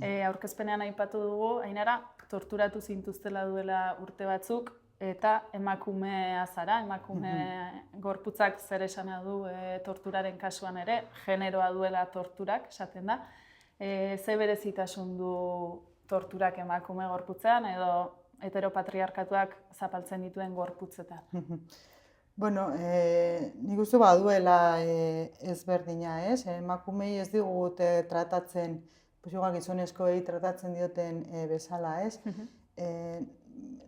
Aurkezpenean aipatu dugu, Ainara, torturatu zintuztela duela urte batzuk, eta emakumea zara, emakume gorputzak zer esana du torturaren kasuan ere, generoa duela torturak, esaten da. Ze berezitasun du torturak emakume gorputzean edo heteropatriarkatuak zapaltzen dituen gorputzetan? Bueno, nik uste baduela ezberdina, ez? Emakumei ez digut tratatzen, igual gizonezkoei tratatzen dioten bezala, ez?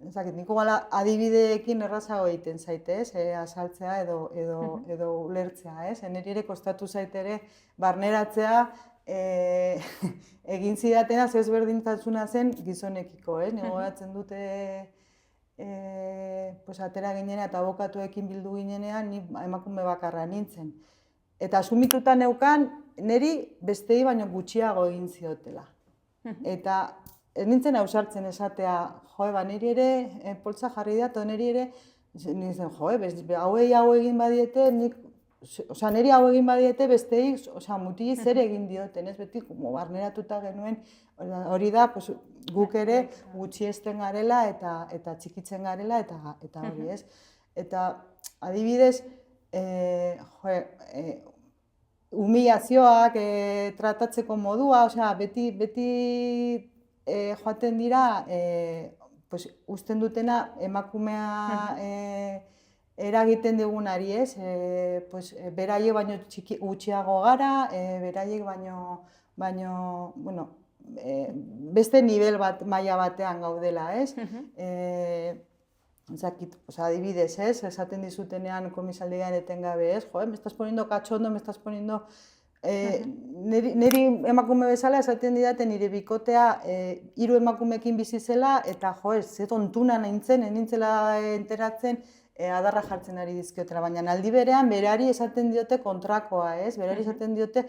Nik adibideekin errazago egiten zaite, ez? Azaltzea edo ulertzea, ez? Niri ere kostatu zaite ere barneratzea egin zidatena ze ezberdintasuna zen gizonekiko, ez? Nik gogoratzen dute atera ginena eta abokatuekin bildu ginenean, ni emakume bakarra nintzen. Eta asumituta neukan, niri bestei baino gutxiago egin ziotela. Eta ez nintzen ausartzen esatea, niri ere poltsa jarri da, eta niri ere, nintzen, hau egin badiete, niri hau egin badiete bestei, mutili zer egin dioten, ez beti barneratuta genuen, hori da, guk ere gutxiesten garela eta txikitzen garela eta hori, ez? Eta adibidez, humilazioak tratatzeko modua, beti joaten dira, usten dutena emakumea eragiten digunari, ez? Beraiek baino gutxiago gara, beraiek baino, beste nivel bat, maila batean gaudela, ez? Adibidez, ez? Esaten dizutenean komisaldean etengabe, ez? Me estás poniendo cachondo, me estás poniendo... Niri emakume bezala esaten didate nire bikotea 3 emakumeekin bizi zela eta ze tontuna nintzela enteratzen adarra jartzen ari dizkiotela, baina aldi berean berari esaten diote kontrakoa, ez? Berari esaten diote,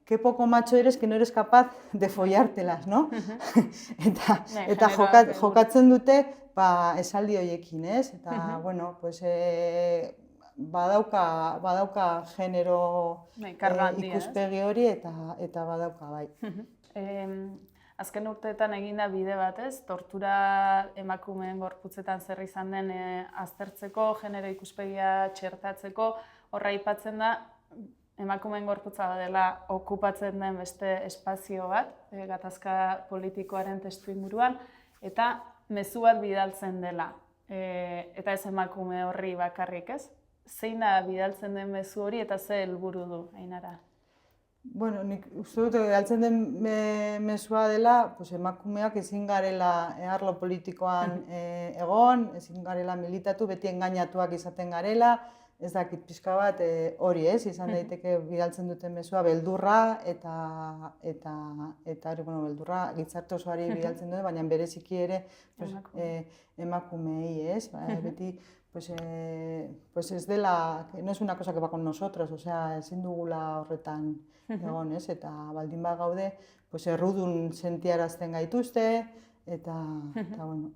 qué poco macho eres que no eres capaz de follártelas, no? Eta jokatzen dute esaldi horiekin, ez? Eta, bueno, badauka genero ikuspegi hori eta badauka bai. Azken urteetan eginda bide batez, tortura emakumeen gorputzetan zer izan den aztertzeko, genero ikuspegia txertatzeko, horra aipatzen da, emakumeen gorputza dela okupatzen den beste espazio bat, gatazka politikoaren testuinguruan, eta mezu bat bidaltzen dela, eta ez emakume horri bakarrik, ez? Zein da bidaltzen den mezu hori eta ze helburu du, Ainara? Bueno, nik uste dut bidaltzen den mezua dela emakumeak ezin garela arlo politikoan egon, ezin garela militatu, beti engainatuak izaten garela, ez dakit pixka bat hori, ez? Izan daiteke bidaltzen duten mezua beldurra eta beldurra gizarte osoari bidaltzen dute, baina bereziki ere emakumeei, ez? Beti ez dela, no es una cosa que va con nosotros, ezin dugula horretan egon, ez? Eta baldin bat gaude, errudun sentiarazten gaituzte, eta bueno.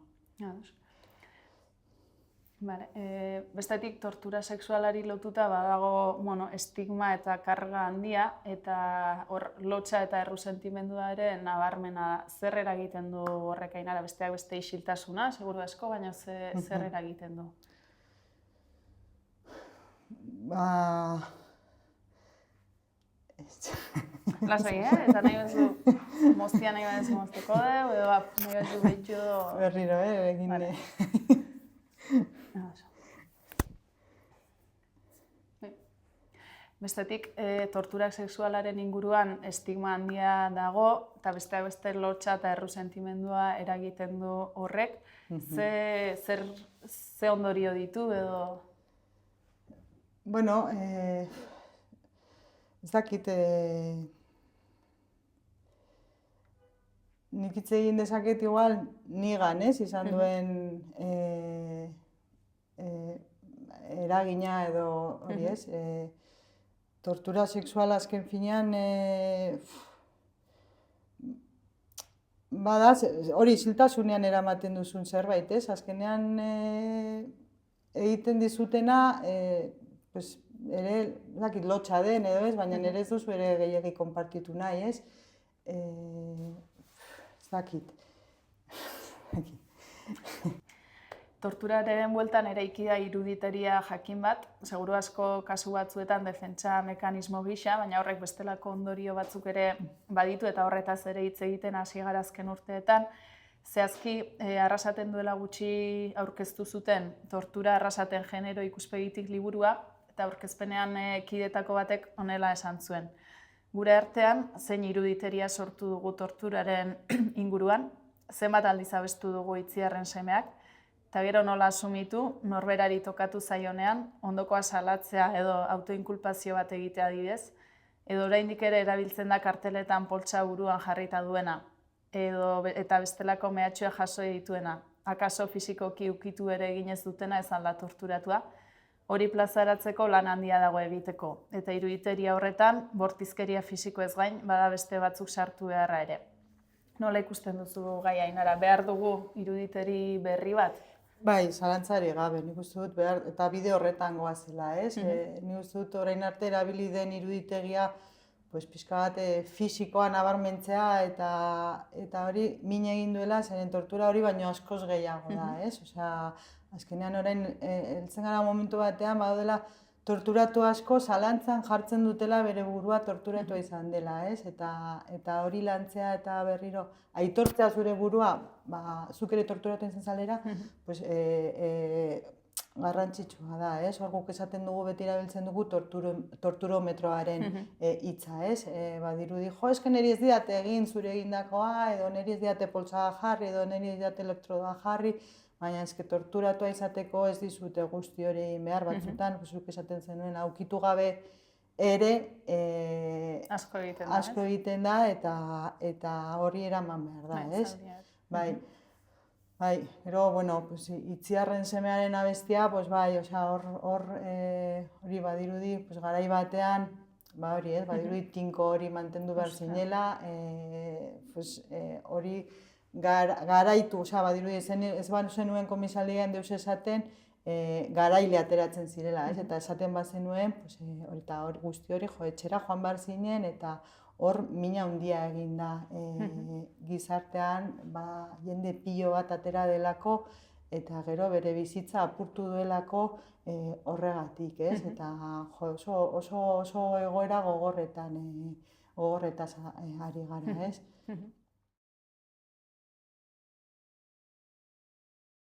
Bestetik, tortura sexualari lotuta badago estigma eta karga handia, eta hor lotxa eta errusentimendua ere nabarmena zer eragiten du horrek, Ainara, besteak beste isiltasuna, seguru asko, baina zer eragiten du? Lasai, eta nahi bezu moztia nahi bezu mozteko deu, edo nahi bezu behitxu edo... Berriro, egin. Bestetik, torturak sexualaren inguruan estigma handia dago, eta besteak beste lotxa eta errusentimendua eragiten du horrek. Ze ondorio ditu edo... Bueno, ez dakit, nik hitz egin dezaket igual nigan, ez? Izan duen eragina edo hori, ez? Tortura sexuala azken finean, hori isiltasunean eramaten duzun zerbait, ez? Azkenean egiten dizutena, ere, lotxa den edo ez, baina ere ez duzu ere gehiagik konpartitu nahi, ez? ez dakit. Torturaren bueltan eraiki da iruditeria jakin bat, seguru asko kasu batzuetan defentsa mekanismo gisa, baina horrek bestelako ondorio batzuk ere baditu eta horretaz ere hitz egiten hasi gara azken urteetan. Zehazki, Arrasaten duela gutxi aurkeztu zuten tortura arrasaten genero ikuspegitik liburua, eta aurkezpenean kidetako batek honela esan zuen. Gure artean, zein iruditeria sortu dugu torturaren inguruan, zenbat aldiz abestu dugu Itziarren semeak, eta gero nola asumitu, norberari tokatu zaionean, ondokoa salatzea edo autoinkulpazio bat egitea adibidez, edo oraindik ere erabiltzen da karteletan poltsa buruan jarrita duena, eta bestelako mehatxua jaso dituena, akaso fisikoki ukitu ere eginez dutena ez alda torturatua, hori plazaratzeko lan handia dago egiteko, eta iruditeria horretan, bortizkeria fisiko ez gain, bada beste batzuk sartu beharra ere. Nola ikusten duzu gai Ainara, behar dugu iruditeri berri bat? Bai, zalantzari gabe, nik uste dut behar, eta bide horretan goazela, ez? Nik uste dut orain arte erabili den iruditegia pixka bat fisikoa nabarmentzea eta hori min egin duela, zeren tortura hori baino askoz gehiago da, ez? Osea, azkenean orain heltzen gara momentu batean badaudela torturatu asko zalantzan jartzen dutela bere burua torturatua izan dela, ez? Eta hori lantzea eta berriro aitortzea zure burua, zuk ere torturatu izan zalera, garrantzitsua da, ez? Hor guk esaten dugu beti erabiltzen dugu torturometroaren hitza, ez? Badirudi, jo, eske niri ez didate egin zure egindakoa, edo niri ez didate poltsa jarri, edo niri ez didate elektrodoa jarri, baina eske torturatua izateko ez dizute guzti hori behar batzutan, zuk esaten zenuen, aukitu gabe ere asko egiten da eta hori eraman behar da, ez? Bai, gero, bueno, Itziarren semearen abestia, bai, hori badirudi, garai batean, hori, badirudi tinko hori mantendu behar zinela, hori garaitu, badirudi ez zenuen komisaldian deus esaten, garaile ateratzen zirela, eta esaten bazenuen, eta guzti hori etxera joan behar zinen, eta hor mina handia egin da gizartean, jende pilo bat atera delako, eta gero bere bizitza apurtu duelako horregatik, ez? Eta oso egoera gogorretaz ari gara, ez?